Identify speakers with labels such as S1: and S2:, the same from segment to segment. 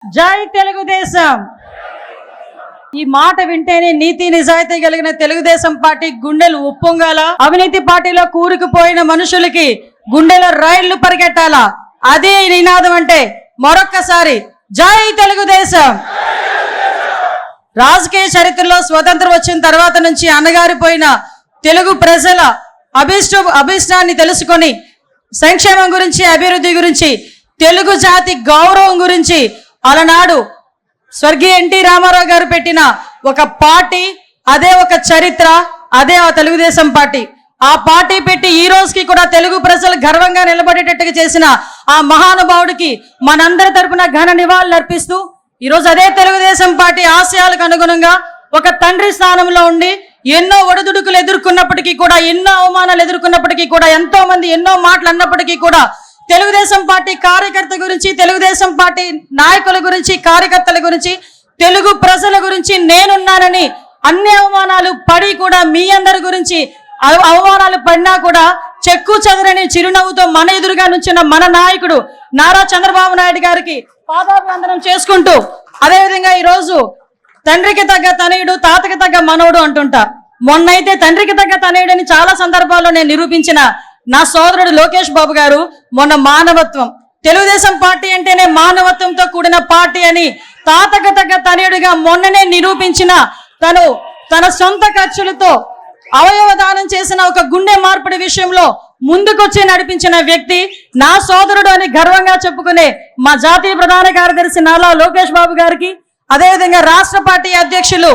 S1: జై తెలుగుదేశం. ఈ మాట వింటేనే నీతి నిజాయితీ కలిగిన తెలుగుదేశం పార్టీ గుండెలు ఉప్పొంగాల. అవినీతి పార్టీలో కూరుకుపోయిన మనుషులకి గుండెలో రైళ్లు పరిగెట్టాలా. అదే నినాదం అంటే మరొక్కసారి జై తెలుగుదేశం. రాజకీయ చరిత్రలో స్వతంత్రం వచ్చిన తర్వాత నుంచి అణగారిపోయిన తెలుగు ప్రజల అభిష్టాన్ని తెలుసుకొని సంక్షేమం గురించి, అభివృద్ధి గురించి, తెలుగు జాతి గౌరవం గురించి అలనాడు స్వర్గీయ ఎన్టీ రామారావు గారు పెట్టిన ఒక పార్టీ, అదే ఒక చరిత్ర, అదే ఆ తెలుగుదేశం పార్టీ. ఆ పార్టీ పెట్టి ఈ రోజుకి కూడా తెలుగు ప్రజలు గర్వంగా నిలబడేటట్టుగా చేసిన ఆ మహానుభావుడికి మనందరి తరపున ఘన నివాళులు అర్పిస్తూ ఈరోజు అదే తెలుగుదేశం పార్టీ ఆశయాలకు అనుగుణంగా ఒక తండ్రి స్థానంలో ఉండి ఎన్నో ఒడిదుడుకులు ఎదుర్కొన్నప్పటికీ కూడా, ఎన్నో అవమానాలు ఎదుర్కొన్నప్పటికీ కూడా, ఎంతో మంది ఎన్నో మాటలు అన్నప్పటికీ కూడా తెలుగుదేశం పార్టీ కార్యకర్త గురించి, తెలుగుదేశం పార్టీ నాయకుల గురించి, కార్యకర్తల గురించి, తెలుగు ప్రజల గురించి నేనున్నానని అన్ని అవమానాలు పడి కూడా మీ అందరి గురించి అవమానాలు పడినా కూడా చెక్కు చెదరని చిరునవ్వుతో మన ఎదురుగా నుంచిన మన నాయకుడు నారా చంద్రబాబు నాయుడు గారికి పాదాభివందనం చేసుకుంటూ, అదేవిధంగా ఈరోజు తండ్రికి తగ్గ తనయుడు, తాతకి తగ్గ మనవుడు అంటుంటా. మొన్నైతే తండ్రికి తగ్గ తనయుడని చాలా సందర్భాల్లో నేను నిరూపించిన నా సోదరుడు లోకేష్ బాబు గారు మొన్న మానవత్వం, తెలుగుదేశం పార్టీ అంటేనే మానవత్వంతో కూడిన పార్టీ అని తాతకు తగ్గ తనయుడిగా మొన్ననే నిరూపించిన తను తన సొంత ఖర్చులతో అవయవ దానం చేసిన ఒక గుండె మార్పిడి విషయంలో ముందుకొచ్చి నడిపించిన వ్యక్తి నా సోదరుడు అని గర్వంగా చెప్పుకునే మా జాతీయ ప్రధాన కార్యదర్శి నారా లోకేష్ బాబు గారికి, అదేవిధంగా రాష్ట్ర పార్టీ అధ్యక్షులు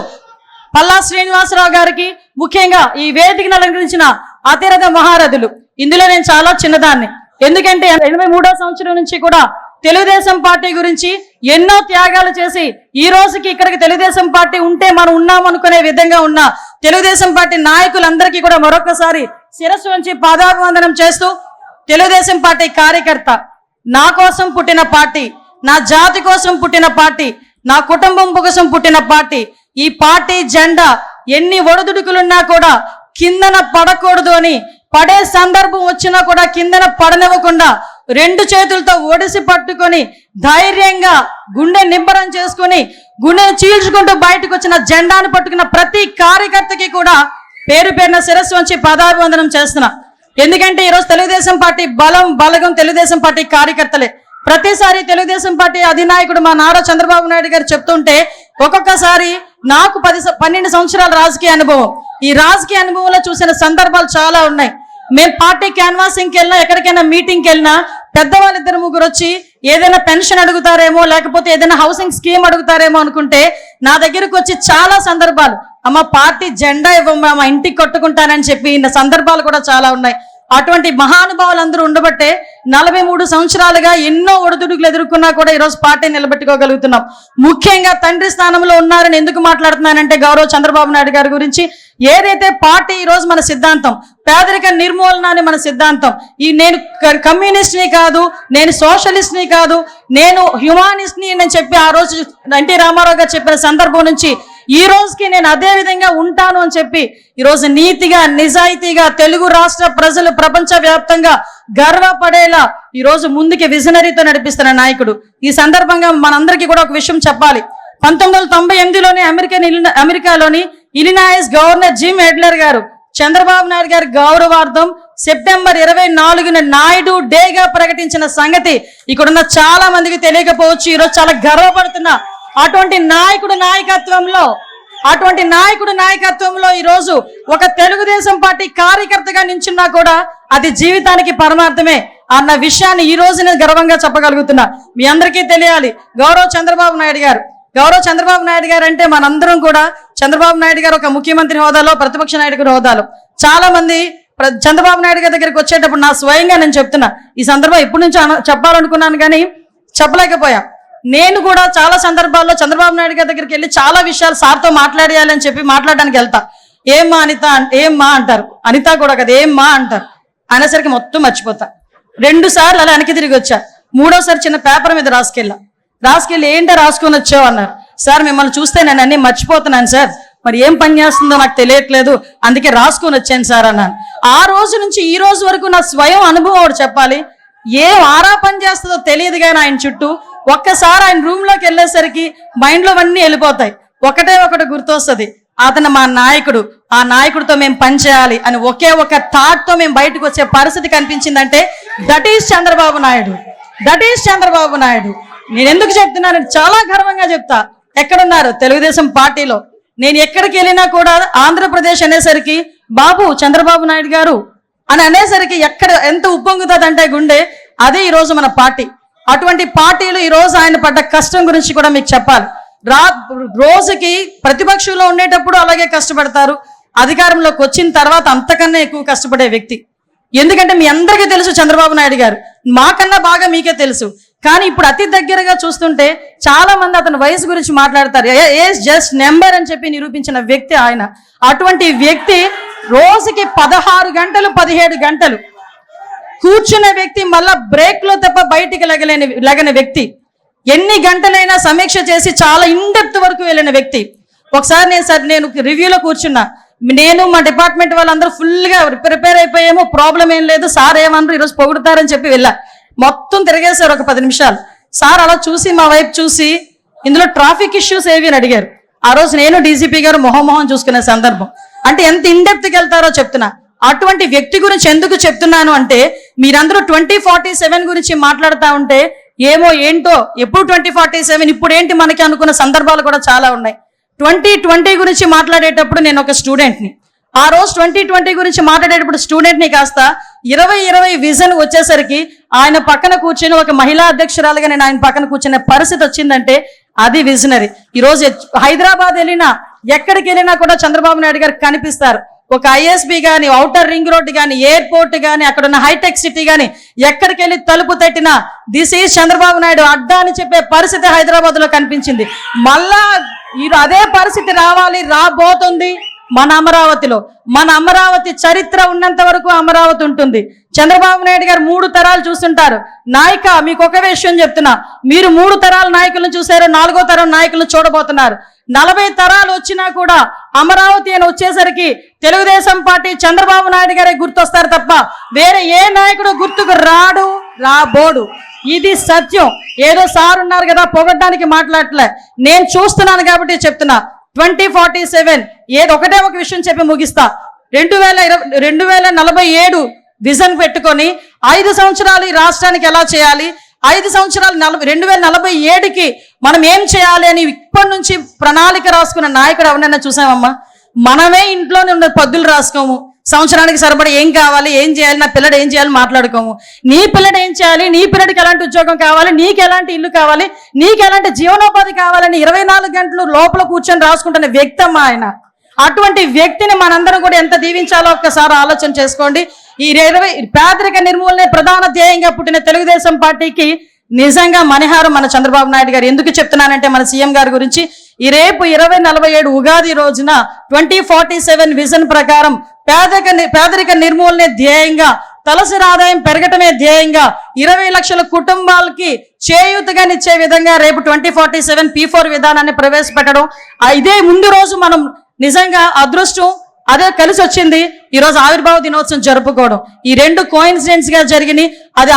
S1: పల్లా శ్రీనివాసరావు గారికి, ముఖ్యంగా ఈ వేదికను అలంకరించిన అతిరథ మహారథులు. ఇందులో నేను చాలా చిన్నదాన్ని, ఎందుకంటే 83వ సంవత్సరం నుంచి కూడా తెలుగుదేశం పార్టీ గురించి ఎన్నో త్యాగాలు చేసి ఈ రోజుకి ఇక్కడికి తెలుగుదేశం పార్టీ ఉంటే మనం ఉన్నాం అనుకునే విధంగా ఉన్న తెలుగుదేశం పార్టీ నాయకులందరికీ కూడా మరొకసారి శిరస్సు వంచి పాదాభివందనం చేస్తూ, తెలుగుదేశం పార్టీ కార్యకర్త, నా కోసం పుట్టిన పార్టీ, నా జాతి కోసం పుట్టిన పార్టీ, నా కుటుంబం కోసం పుట్టిన పార్టీ. ఈ పార్టీ జెండా ఎన్ని ఒడిదుడుకులున్నా కూడా కిందన పడకూడదు అని, పడే సందర్భం వచ్చినా కూడా కిందన పడనివ్వకుండా రెండు చేతులతో ఒడిసి పట్టుకొని ధైర్యంగా గుండె నింబరం చేసుకుని గుండెను చీల్చుకుంటూ బయటకు వచ్చిన జెండాను పట్టుకున్న ప్రతి కార్యకర్తకి కూడా పేరు పేరున శిరస్సు వంచి పాదాభివందనం చేస్తున్నా. ఎందుకంటే ఈరోజు తెలుగుదేశం పార్టీ బలగం తెలుగుదేశం పార్టీ కార్యకర్తలే. ప్రతిసారి తెలుగుదేశం పార్టీ అధినాయకుడు మా నారా చంద్రబాబు నాయుడు గారు చెప్తుంటే ఒక్కొక్కసారి నాకు 12 సంవత్సరాల రాజకీయ అనుభవం, ఈ రాజకీయ అనుభవంలో చూసిన సందర్భాలు చాలా ఉన్నాయి. మేము పార్టీ క్యాన్వాసింగ్కి వెళ్ళినా, ఎక్కడికైనా మీటింగ్కి వెళ్ళినా పెద్దవాళ్ళు 2-3 వచ్చి ఏదైనా పెన్షన్ అడుగుతారేమో, లేకపోతే ఏదైనా హౌసింగ్ స్కీమ్ అడుగుతారేమో అనుకుంటే నా దగ్గరకు వచ్చి చాలా సందర్భాలు, అమ్మ పార్టీ జెండా ఇవ్వమ్మా, మా ఇంటికి కొట్టుకుంటానని చెప్పి ఇన్న సందర్భాలు కూడా చాలా ఉన్నాయి. అటువంటి మహానుభావులు అందరూ ఉండబట్టే 43 సంవత్సరాలుగా ఎన్నో ఒడిదుడుకులు ఎదుర్కొన్నా కూడా ఈరోజు పార్టీ నిలబెట్టుకోగలుగుతున్నాం. ముఖ్యంగా తండ్రి స్థానంలో ఉన్నారని ఎందుకు మాట్లాడుతున్నానంటే గౌరవ చంద్రబాబు నాయుడు గారి గురించి. ఏదైతే పార్టీ ఈరోజు మన సిద్ధాంతం పేదరిక నిర్మూలన అని మన సిద్ధాంతం. నేను కమ్యూనిస్ట్ని కాదు, నేను సోషలిస్ట్ని కాదు, నేను హ్యుమానిస్ట్ని అని చెప్పి ఆ రోజు ఎన్టీ రామారావు గారు చెప్పిన సందర్భం నుంచి ఈ రోజుకి నేను అదే విధంగా ఉంటాను అని చెప్పి ఈరోజు నీతిగా, నిజాయితీగా తెలుగు రాష్ట్ర ప్రజలు ప్రపంచవ్యాప్తంగా గర్వపడేలా ఈరోజు ముందుకి విజనరీతో నడిపిస్తున్న నాయకుడు. ఈ సందర్భంగా మనందరికీ కూడా ఒక విషయం చెప్పాలి. 1998లోనే అమెరికాలోని ఇలినాయిస్ గవర్నర్ జిమ్ ఎడ్లర్ గారు చంద్రబాబు నాయుడు గారి గౌరవార్థం సెప్టెంబర్ 24న నాయుడు డేగా ప్రకటించిన సంగతి ఇక్కడున్న చాలా మందికి తెలియకపోవచ్చు. ఈరోజు చాలా గర్వపడుతున్నా. అటువంటి నాయకుడు నాయకత్వంలో ఈరోజు ఒక తెలుగుదేశం పార్టీ కార్యకర్తగా నించున్నా కూడా అది జీవితానికి పరమార్థమే అన్న విషయాన్ని ఈ రోజు నేను గర్వంగా చెప్పగలుగుతున్నా. మీ అందరికీ తెలియాలి, గౌరవ చంద్రబాబు నాయుడు గారు అంటే మనందరం కూడా చంద్రబాబు నాయుడు గారు ఒక ముఖ్యమంత్రి హోదాలో, ప్రతిపక్ష నాయకుడి హోదాలో చాలా మంది చంద్రబాబు నాయుడు గారి దగ్గరికి వచ్చేటప్పుడు నా స్వయంగా నేను చెప్తున్నా, ఈ సందర్భం ఇప్పటి నుంచి చెప్పాలనుకున్నాను కానీ చెప్పలేకపోయా. నేను కూడా చాలా సందర్భాల్లో చంద్రబాబు నాయుడు గారి దగ్గరికి వెళ్ళి చాలా విషయాలు సార్తో మాట్లాడేయాలని చెప్పి మాట్లాడడానికి వెళ్తా. ఏమ్మా అనిత, ఏమ్మా అంటారు, అనిత కూడా కదా ఏమ్మా అంటారు, అనేసరికి మొత్తం మర్చిపోతా. 2 సార్లు అలా వెనక్కి తిరిగి వచ్చా. 3వసారి చిన్న పేపర్ మీద రాసుకెళ్ళి ఏంటో రాసుకొని వచ్చావు అన్నారు. సార్ మిమ్మల్ని చూస్తే నేను అన్ని మర్చిపోతున్నాను సార్, మరి ఏం పని చేస్తుందో నాకు తెలియట్లేదు, అందుకే రాసుకొని వచ్చాను సార్ అన్నాను. ఆ రోజు నుంచి ఈ రోజు వరకు నా స్వయం అనుభవం ఒకటి చెప్పాలి. ఏం ఆరా పని చేస్తుందో తెలియదు కానీ ఆయన చుట్టూ ఒక్కసారి ఆయన రూమ్లోకి వెళ్ళేసరికి మైండ్లో అన్నీ వెళ్ళిపోతాయి. ఒకటి గుర్తొస్తుంది, అతను మా నాయకుడు, ఆ నాయకుడితో మేము పనిచేయాలి అని ఒకే ఒక థాట్తో మేము బయటకు వచ్చే పరిస్థితి కనిపించిందంటే దట్ ఈస్ చంద్రబాబు నాయుడు. నేను ఎందుకు చెప్తున్నాను, చాలా గర్వంగా చెప్తా. ఎక్కడున్నారు తెలుగుదేశం పార్టీలో, నేను ఎక్కడికి వెళ్ళినా కూడా ఆంధ్రప్రదేశ్ అనేసరికి బాబు చంద్రబాబు నాయుడు గారు అని అనేసరికి ఎక్కడ ఎంత ఉప్పొంగుతుందంటే గుండె, అదే ఈరోజు మన పార్టీ. అటువంటి పార్టీలు ఈరోజు ఆయన పడ్డ కష్టం గురించి కూడా మీకు చెప్పాలి. రోజుకి ప్రతిపక్షంలో ఉండేటప్పుడు అలాగే కష్టపడతారు, అధికారంలోకి వచ్చిన తర్వాత అంతకన్నా ఎక్కువ కష్టపడే వ్యక్తి. ఎందుకంటే మీ అందరికీ తెలుసు చంద్రబాబు నాయుడు గారు, మాకన్నా బాగా మీకే తెలుసు. కానీ ఇప్పుడు అతి దగ్గరగా చూస్తుంటే చాలా మంది అతని వయసు గురించి మాట్లాడతారు. ఏజ్ జస్ట్ నెంబర్ అని చెప్పి నిరూపించిన వ్యక్తి ఆయన. అటువంటి వ్యక్తి రోజుకి 16 గంటలు 17 గంటలు కూర్చున్న వ్యక్తి, మళ్ళా బ్రేక్ లో తప్ప బయటికి లగని వ్యక్తి, ఎన్ని గంటలైనా సమీక్ష చేసి చాలా ఇన్డెప్త్ వరకు వెళ్ళిన వ్యక్తి. ఒకసారి నేను రివ్యూలో కూర్చున్నా, నేను మా డిపార్ట్మెంట్ వాళ్ళందరూ ఫుల్గా ప్రిపేర్ అయిపోయాము, ప్రాబ్లం ఏం లేదు, సార్ ఏమన్నారు ఈరోజు పొగుడుతారని చెప్పి వెళ్ళా. మొత్తం తిరిగేశారు ఒక 10 నిమిషాలు. సార్ అలా చూసి మా వైపు చూసి ఇందులో ట్రాఫిక్ ఇష్యూస్ ఏవి అని అడిగారు. ఆ రోజు నేను డీజీపీ గారు మొహం చూసుకునే సందర్భం. అంటే ఎంత ఇన్డెప్త్కి వెళ్తారో చెప్తున్నా. అటువంటి వ్యక్తి గురించి ఎందుకు చెప్తున్నాను అంటే, మీరందరూ 2047 గురించి మాట్లాడుతూ ఉంటే ఏమో ఏంటో, ఎప్పుడు 2047 ఇప్పుడు ఏంటి మనకి అనుకున్న సందర్భాలు కూడా చాలా ఉన్నాయి. 2020 గురించి మాట్లాడేటప్పుడు నేను ఒక స్టూడెంట్ని, ఆ రోజు 2020 గురించి మాట్లాడేటప్పుడు స్టూడెంట్ని కాస్త 2020 విజన్ వచ్చేసరికి ఆయన పక్కన కూర్చొని ఒక మహిళా అధ్యక్షురాలుగా నేను ఆయన పక్కన కూర్చునే పరిస్థితి వచ్చిందంటే అది విజనరీ. ఈరోజు హైదరాబాద్ వెళ్ళినా ఎక్కడికి వెళ్ళినా కూడా చంద్రబాబు నాయుడు గారు కనిపిస్తారు. ఒక ఐఎస్బి కానీ, ఔటర్ రింగ్ రోడ్ కానీ, ఎయిర్పోర్ట్ కానీ, అక్కడ ఉన్న హైటెక్ సిటీ కానీ, ఎక్కడికి వెళ్ళి తలుపు తట్టినా దిస్ ఈజ్ చంద్రబాబు నాయుడు అడ్డా అని చెప్పే పరిస్థితి హైదరాబాద్ లో కనిపించింది. మళ్ళా అదే పరిస్థితి రాబోతుంది మన అమరావతిలో. మన అమరావతి చరిత్ర ఉన్నంత వరకు అమరావతి ఉంటుంది. చంద్రబాబు నాయుడు గారు 3 తరాలు చూస్తుంటారు. నాయక, మీకు ఒక విషయం చెప్తున్నా, మీరు 3 తరాల నాయకులను చూసారు, 4వ తరం నాయకులను చూడబోతున్నారు. 40 తరాలు వచ్చినా కూడా అమరావతి అని వచ్చేసరికి తెలుగుదేశం పార్టీ చంద్రబాబు నాయుడు గారే గుర్తొస్తారు తప్ప వేరే ఏ నాయకుడు గుర్తుకు రాబోడు. ఇది సత్యం. ఏదో సార్ ఉన్నారు కదా పొగడ్డానికి మాట్లాడలే, నేను చూస్తున్నాను కాబట్టి చెప్తున్నా. 2047 ఒకటే ఒక విషయం చెప్పి ముగిస్తా. 2047 విజన్ పెట్టుకొని 5 సంవత్సరాలు ఈ రాష్ట్రానికి ఎలా చేయాలి, 5 సంవత్సరాలు 2047కి మనం ఏం చేయాలి అని ఇప్పటి నుంచి ప్రణాళిక రాసుకున్న నాయకుడు ఎవరైనా చూసామమ్మా? మనమే ఇంట్లోనే ఉన్న పద్దులు రాసుకోము, సంవత్సరానికి సరిపడా ఏం కావాలి, ఏం చేయాలి, నా పిల్లడు ఏం చేయాలి మాట్లాడుకోము. నీ పిల్లడు ఏం చేయాలి, నీ పిల్లడికి ఎలాంటి ఉద్యోగం కావాలి, నీకు ఎలాంటి ఇల్లు కావాలి, నీకు ఎలాంటి జీవనోపాధి కావాలని 24 గంటలు లోపల కూర్చొని రాసుకుంటున్న వ్యక్తి అమ్మా ఆయన. అటువంటి వ్యక్తిని మనందరం కూడా ఎంత దీవించాలో ఒక్కసారి ఆలోచన చేసుకోండి. ఈ పేదరిక నిర్మూలనే ప్రధాన ధ్యేయంగా పుట్టిన తెలుగుదేశం పార్టీకి నిజంగా మణిహారం మన చంద్రబాబు నాయుడు గారు. ఎందుకు చెప్తున్నానంటే మన సీఎం గారి గురించి, ఈ రేపు 2047 ఉగాది రోజున 2047 విజన్ ప్రకారం పేదరిక నిర్మూలనే ధ్యేయంగా, తలసరి ఆదాయం పెరగటమే ధ్యేయంగా 20 లక్షల కుటుంబాలకి చేయూతగానిచ్చే విధంగా రేపు 2047 P4 విధానాన్ని ప్రవేశపెట్టడం, ఇదే ముందు రోజు మనం నిజంగా అదృష్టం అదే కలిసి వచ్చింది. ఈరోజు ఆవిర్భావ దినోత్సవం జరుపుకోవడం, ఈ 2 కోయిన్సిడెంట్స్ గా జరిగినాయి. అది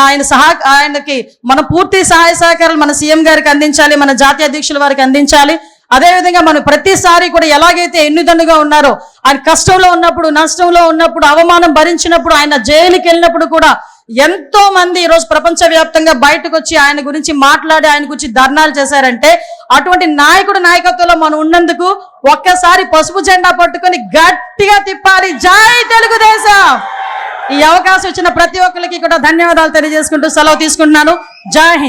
S1: ఆయనకి మన పూర్తి సహాయ సహకారాలు మన సీఎం గారికి అందించాలి, మన జాతీయ అధ్యక్షుల వారికి అందించాలి. అదేవిధంగా మనం ప్రతిసారి కూడా ఎలాగైతే ఎన్నిదన్నుగా ఉన్నారో, ఆయన కష్టంలో ఉన్నప్పుడు, నష్టంలో ఉన్నప్పుడు, అవమానం భరించినప్పుడు, ఆయన జైలుకి వెళ్ళినప్పుడు కూడా ఎంతో మంది ఈరోజు ప్రపంచవ్యాప్తంగా బయటకు వచ్చి ఆయన గురించి మాట్లాడి ఆయన గురించి ధర్నాలు చేశారంటే, అటువంటి నాయకత్వంలో మనం ఉన్నందుకు ఒక్కసారి పసుపు జెండా పట్టుకొని గట్టిగా తిప్పాలి. జై తెలుగుదేశం. ఈ అవకాశం ఇచ్చిన ప్రతి ఒక్కరికి కూడా ధన్యవాదాలు తెలియజేసుకుంటూ సెలవు తీసుకుంటున్నాను. జై హింద్.